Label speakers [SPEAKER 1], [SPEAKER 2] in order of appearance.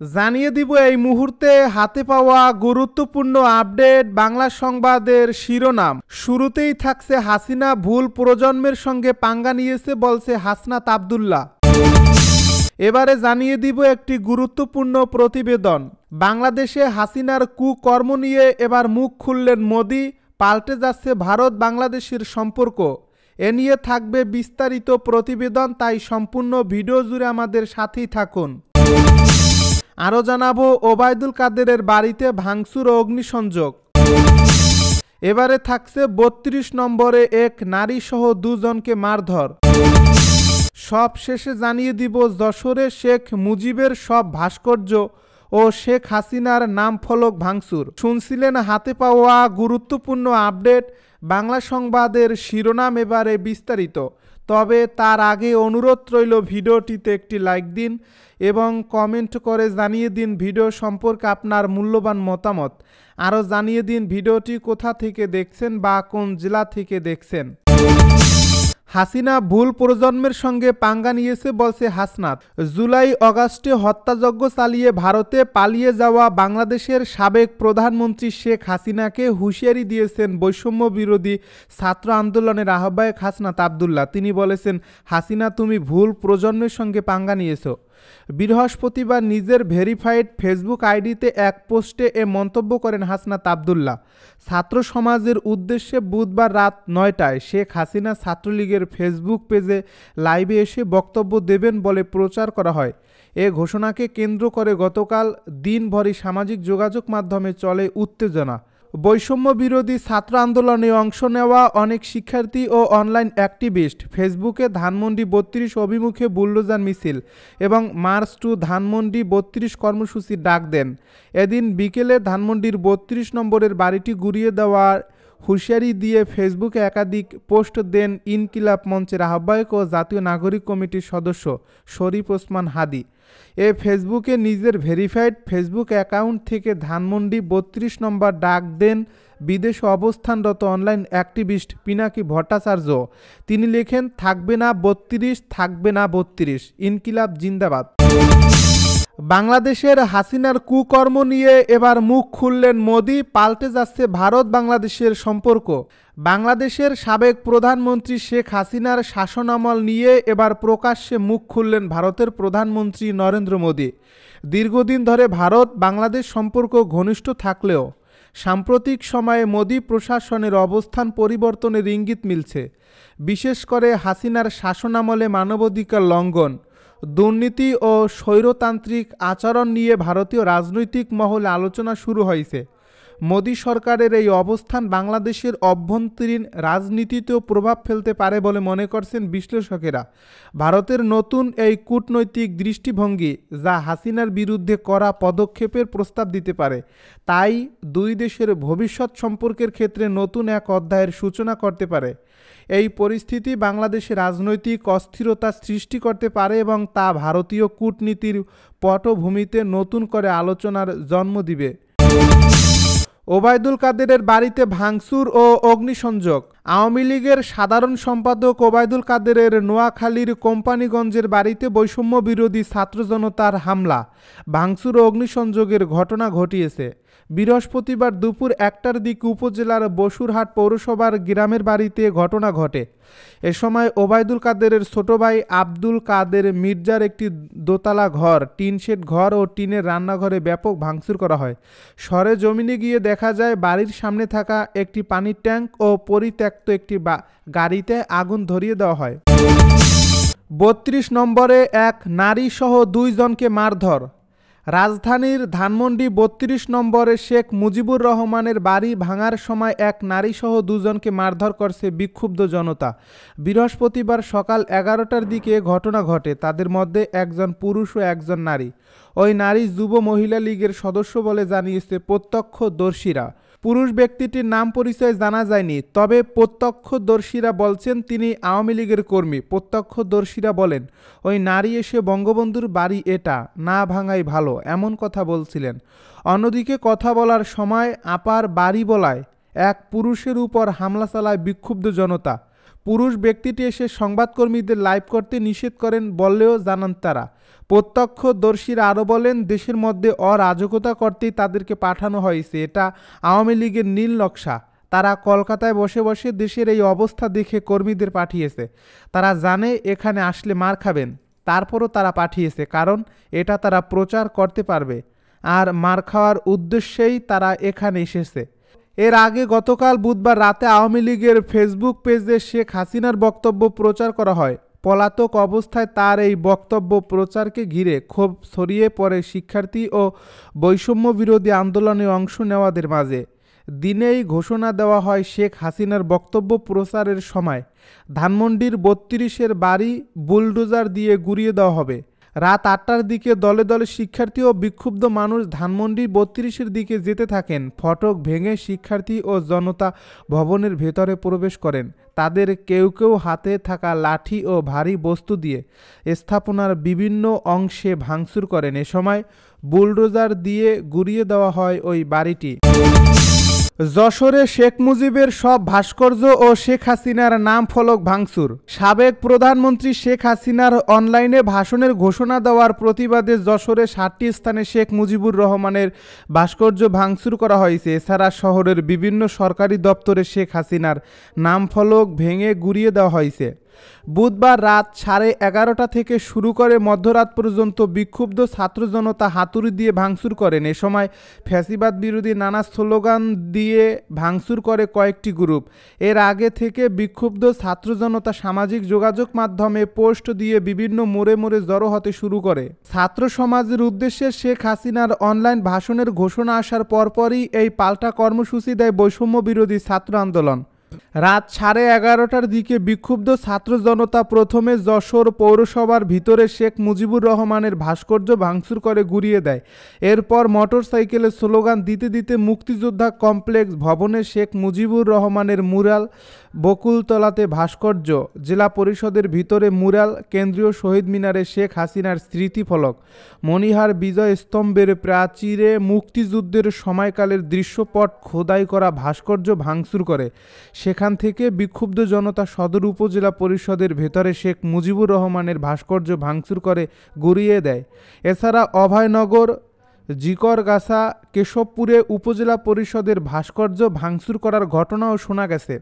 [SPEAKER 1] জানিয়ে দিব এই মুহূর্তে হাতে পাওয়া গুরুত্বপূর্ণ আপডেট বাংলা সংবাদের শিরোনাম। শুরুতেই থাকছে হাসিনা ভুল প্রজন্মের সঙ্গে পাঙ্গা নিয়েছে বলছে হাসনাত আব্দুল্লাহ। এবারে জানিয়ে দিব একটি গুরুত্বপূর্ণ প্রতিবেদন। বাংলাদেশে হাসিনার কুকর্ম নিয়ে এবার মুখ খুললেন মোদি, পাল্টে যাচ্ছে ভারত বাংলাদেশের সম্পর্ক। এ নিয়ে থাকবে বিস্তারিত প্রতিবেদন, তাই সম্পূর্ণ ভিডিও জুড়ে আমাদের সাথেই থাকুন। আরও জানাবো ওবায়দুল কাদেরের বাড়িতে ভাঙচুর ও অগ্নিসংযোগ। এবারে থাকছে ৩২ নম্বরে এক নারী সহ দুজনকে মারধর। সব শেষে জানিয়ে দিব যশোরে শেখ মুজিবের সব ভাস্কর্য ও শেখ হাসিনার নাম ফলক ভাঙচুর। শুনছিলেন হাতে পাওয়া গুরুত্বপূর্ণ আপডেট বাংলা সংবাদের শিরোনাম, এবারে বিস্তারিত। তবে তার আগে অনুরোধ রইল ভিডিওটিতে একটি লাইক দিন এবং কমেন্ট করে জানিয়ে দিন ভিডিও সম্পর্কে আপনার মূল্যবান মতামত। আরও জানিয়ে দিন ভিডিওটি কোথা থেকে দেখছেন বা কোন জেলা থেকে দেখছেন। হাসিনা ভুল প্রজন্মের সঙ্গে পাঙ্গা নিয়েছে বলছে হাসনাত। জুলাই অগাস্টে হত্যাযজ্ঞ চালিয়ে ভারতে পালিয়ে যাওয়া বাংলাদেশের সাবেক প্রধানমন্ত্রী শেখ হাসিনাকে হুঁশিয়ারি দিয়েছেন বৈষম্য বিরোধী ছাত্র আন্দোলনের আহ্বায়ক হাসনাত আব্দুল্লাহ। তিনি বলেছেন, হাসিনা তুমি ভুল প্রজন্মের সঙ্গে পাঙ্গা নিয়েছো। বৃহস্পতিবার নিজের ভেরিফাইড ফেসবুক আইডিতে এক পোস্টে এ মন্তব্য করেন হাসনাত আব্দুল্লাহ। ছাত্র সমাজের উদ্দেশ্যে বুধবার রাত ৯টায় শেখ হাসিনা ছাত্রলীগের ফেসবুক পেজে লাইভে এসে বক্তব্য দেবেন বলে প্রচার করা হয়। এ ঘোষণাকে কেন্দ্র করে গতকাল দিনভরই সামাজিক যোগাযোগ মাধ্যমে চলে উত্তেজনা। বৈষম্য বিরোধী ছাত্র আন্দোলনে অংশ নেওয়া অনেক শিক্ষার্থী ও অনলাইন অ্যাক্টিভিস্ট ফেসবুকে ধানমন্ডি ৩২ অভিমুখে বুলডোজার মিছিল এবং মার্চ টু ধানমন্ডি ৩২ কর্মসূচির ডাক দেন। এদিন বিকেলে ধানমন্ডির ৩২ নম্বরের বাড়িটি গুড়িয়ে দেওয়ার হুঁশিয়ারি দিয়ে ফেসবুকে একাধিক পোস্ট দেন ইনকিলাব মঞ্চের আহ্বায়ক ও জাতীয় নাগরিক কমিটির সদস্য শরীফ ওসমান হাদি। এ ফেসবুকে নিজের ভেরিফাইড ফেসবুক অ্যাকাউন্ট থেকে ধানমন্ডি ৩২ নম্বর ডাক দেন বিদেশে অবস্থানরত অনলাইন অ্যাক্টিভিস্ট পিনাকি ভট্টাচার্য। তিনি লেখেন, থাকবে না ৩২, থাকবে না ৩২, ইনকিলাব জিন্দাবাদ। বাংলাদেশের হাসিনার কুকর্ম নিয়ে এবার মুখ খুললেন মোদি, পাল্টে যাচ্ছে ভারত বাংলাদেশের সম্পর্ক। বাংলাদেশের সাবেক প্রধানমন্ত্রী শেখ হাসিনার শাসনামল নিয়ে এবার প্রকাশ্যে মুখ খুললেন ভারতের প্রধানমন্ত্রী নরেন্দ্র মোদি। দীর্ঘদিন ধরে ভারত বাংলাদেশ সম্পর্ক ঘনিষ্ঠ থাকলেও সাম্প্রতিক সময়ে মোদি প্রশাসনের অবস্থান পরিবর্তনের ইঙ্গিত মিলছে। বিশেষ করে হাসিনার শাসনামলে মানবাধিকার লঙ্ঘন, দুর্নীতি ও স্বৈরতান্ত্রিক আচরণ নিয়ে ভারতীয় রাজনৈতিক মহলে আলোচনা শুরু হয়েছে। মোদি সরকারের এই অবস্থান বাংলাদেশের অভ্যন্তরীণ রাজনীতিতেও প্রভাব ফেলতে পারে বলে মনে করছেন বিশ্লেষকেরা। ভারতের নতুন এই কূটনৈতিক দৃষ্টিভঙ্গি, যা হাসিনার বিরুদ্ধে কড়া পদক্ষেপের প্রস্তাব দিতে পারে, তাই দুই দেশের ভবিষ্যৎ সম্পর্কের ক্ষেত্রে নতুন এক অধ্যায়ের সূচনা করতে পারে। এই পরিস্থিতি বাংলাদেশে রাজনৈতিক অস্থিরতা সৃষ্টি করতে পারে এবং তা ভারতীয় কূটনীতির পটভূমিতে নতুন করে আলোচনার জন্ম দিবে। ওবায়দুল কাদেরের বাড়িতে ভাঙচুর ও অগ্নিসংযোগ। আওয়ামী লীগের সাধারণ সম্পাদক ওবায়দুল কাদেরের নোয়াখালীর কোম্পানিগঞ্জের বাড়িতে বৈষম্য বিরোধী ছাত্র জনতার হামলা, ভাঙচুর ও অগ্নিসংযোগের ঘটনা ঘটিয়েছে। বৃহস্পতিবার দুপুর ১টার দিকে উপজেলার বসুরহাট পৌরসভার গ্রামের বাড়িতে ঘটনা ঘটে। এ সময় ওবায়দুল কাদেরের ছোট ভাই আব্দুল কাদের মির্জার একটি দোতলা ঘর, টিনশেড ঘর ও টিনের রান্নাঘরে ব্যাপক ভাঙচুর করা হয়। সরেজমিনে গিয়ে দেখা যায় বাড়ির সামনে থাকা একটি পানির ট্যাঙ্ক ও পরিত্যক্ত একটি গাড়িতে আগুন ধরিয়ে দেওয়া হয়। ৩২ নম্বরে এক নারী সহ ২ জনকে মারধর। রাজধানীর ধানমন্ডি ৩২ নম্বরে শেখ মুজিবুর রহমানের বাড়ি ভাঙার সময় এক নারী সহ ২ জনকে মারধর করছে বিক্ষুব্ধ জনতা। বৃহস্পতিবার সকাল ১১টার দিকে ঘটনা ঘটে। তাদের মধ্যে একজন পুরুষ ও একজন নারী। ওই নারী যুব মহিলা লীগের সদস্য বলে জানিয়েছে প্রত্যক্ষদর্শীরা। পুরুষ ব্যক্তিটির নাম পরিচয় জানা যায়নি, তবে প্রত্যক্ষদর্শীরা বলছেন তিনি আওয়ামী লীগের কর্মী। প্রত্যক্ষদর্শীরা বলেন, ওই নারী এসে বঙ্গবন্ধুর বাড়ি এটা না ভাঙাই ভালো, এমন কথা বলছিলেন। অন্যদিকে কথা বলার সময় আপার বাড়ি বলায় এক পুরুষের উপর হামলা চালায় বিক্ষুব্ধ জনতা। পুরুষ ব্যক্তিটি এসে সংবাদকর্মীদের লাইভ করতে নিষেধ করেন বললেও জানান তারা। প্রত্যক্ষদর্শীরা আরও বলেন, দেশের মধ্যে অরাজকতা করতেই তাদেরকে পাঠানো হয়েছে। এটা আওয়ামী লীগের নীল নকশা। তারা কলকাতায় বসে বসে দেশের এই অবস্থা দেখে কর্মীদের পাঠিয়েছে। তারা জানে এখানে আসলে মার খাবেন, তারপরও তারা পাঠিয়েছে, কারণ এটা তারা প্রচার করতে পারবে, আর মার খাওয়ার উদ্দেশ্যেই তারা এখানে এসেছে। এর আগে গতকাল বুধবার রাতে আওয়ামী লীগের ফেসবুক পেজে শেখ হাসিনার বক্তব্য প্রচার করা হয়। পলাতক অবস্থায় তার এই বক্তব্য প্রচারকে ঘিরে ক্ষোভ ছড়িয়ে পড়ে শিক্ষার্থী ও বৈষম্য বিরোধী আন্দোলনে অংশ নেওয়াদের মাঝে। দিনেই ঘোষণা দেওয়া হয় শেখ হাসিনার বক্তব্য প্রচারের সময় ধানমন্ডির ৩২-এর বাড়ি বুলডোজার দিয়ে গুঁড়িয়ে দেওয়া হবে। রাত ৮টার দিকে দলে দলে শিক্ষার্থী ও বিক্ষুব্ধ মানুষ ধানমন্ডি ৩২-এর দিকে যেতে থাকেন। ফটক ভেঙে শিক্ষার্থী ও জনতা ভবনের ভেতরে প্রবেশ করেন। তাদের কেউ কেউ হাতে থাকা লাঠি ও ভারী বস্তু দিয়ে স্থাপনার বিভিন্ন অংশে ভাঙচুর করেন। এ সময় বুলডোজার দিয়ে গুঁড়িয়ে দেওয়া হয় ওই বাড়িটি। যশোরে শেখ মুজিবের সব ভাস্কর্য ও শেখ হাসিনার নাম ফলক ভাঙচুর। সাবেক প্রধানমন্ত্রী শেখ হাসিনার অনলাইনে ভাষণের ঘোষণা দেওয়ার প্রতিবাদে যশোরে 7টি স্থানে শেখ মুজিবুর রহমানের ভাস্কর্য ভাঙচুর করা হয়েছে। এছাড়া শহরের বিভিন্ন সরকারি দপ্তরে শেখ হাসিনার নাম ফলক ভেঙে গুঁড়িয়ে দেওয়া হয়েছে। বুধবার রাত 11:30 থেকে শুরু করে মধ্যরাত পর্যন্ত বিক্ষুব্ধ ছাত্র জনতা হাতুড়ি দিয়ে ভাঙচুর করেন। এ সময় ফ্যাসিবাদ বিরোধী নানা স্লোগান দিয়ে ভাঙচুর করে কয়েকটি গ্রুপ। এর আগে থেকে বিক্ষুব্ধ ছাত্র জনতা সামাজিক যোগাযোগ মাধ্যমে পোস্ট দিয়ে বিভিন্ন মোড়ে মোড়ে জড়ো হতে শুরু করে। ছাত্র সমাজের উদ্দেশ্যে শেখ হাসিনার অনলাইন ভাষণের ঘোষণা আসার পরপরই এই পাল্টা কর্মসূচি দেয় বৈষম্য বিরোধী ছাত্র আন্দোলন। রাত 11:30টার দিকে বিক্ষুব্ধ ছাত্র জনতা প্রথমে যশোর পৌরসভার ভিতরে শেখ মুজিবুর রহমানের ভাস্কর্য ভাঙচুর করে গুঁড়িয়ে দেয়। এরপর মোটরসাইকেলে স্লোগান দিতে দিতে মুক্তিযোদ্ধা কমপ্লেক্স ভবনে শেখ মুজিবুর রহমানের মুরাল, বকুলতলাতে ভাস্কর্য, জেলা পরিষদের ভিতরে মুরাল, কেন্দ্রীয় শহীদ মিনারে শেখ হাসিনার স্মৃতিফলক, মণিহার বিজয় স্তম্ভের প্রাচীরে মুক্তিযুদ্ধের সময়কালের দৃশ্যপট খোদাই করা ভাস্কর্য ভাঙচুর করে। সেখান থেকে বিক্ষুব্ধ জনতা সদর উপজেলা পরিষদের ভেতরে শেখ মুজিবুর রহমানের ভাস্কর্য ভাঙচুর করে গুঁড়িয়ে দেয়। এছাড়া অভয়নগর, জিকরগাছা, কেশবপুরে উপজেলা পরিষদের ভাস্কর্য ভাঙচুর করার ঘটনাও শোনা গেছে।